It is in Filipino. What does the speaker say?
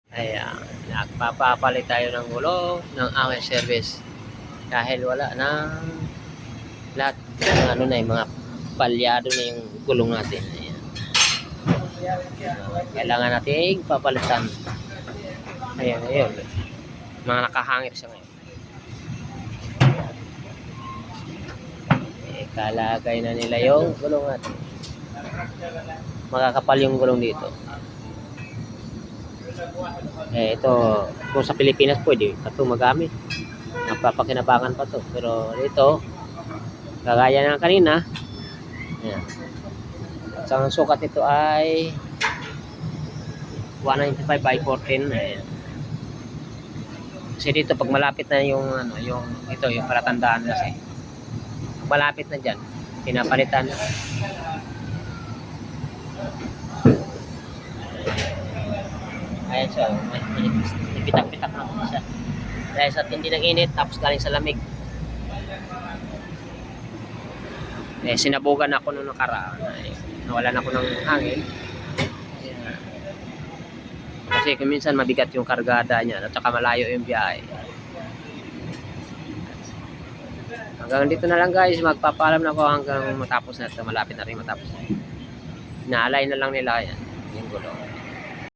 Ayan, nagpapapalit tayo ng gulong ng aming service dahil wala na lahat ng ano na yung mga palyado na yung gulong natin. Ayan. Kailangan nating papalitan. Ayan, ayun. Mga nakahangit siya ngayon. Kalagay na nila yung gulong natin. Makakapal yung gulong dito. Ito, kung sa Pilipinas pwede ito magamit. Napapakinabangan pa to. Pero dito, kagaya ng kanina, ayan. So, ang sukat nito ay 195 by 14. Ayan. Kasi dito pag malapit na yung yung palatandaan kasi. Pag malapit na diyan, pinapalitan. Ayan siya, pitak-pitak na siya. Dahil sa tindi ng init, tapos galing sa lamig. Sinabugan ako nung nakaraan. Nawalan ako ng hangin. Kasi kung minsan mabigat yung kargada niya at saka malayo yung biyahe. Hanggang dito na lang guys, magpapaalam na ako hanggang matapos na ito. Malapit na rin matapos. Naalay na lang nila yan, yung gulong.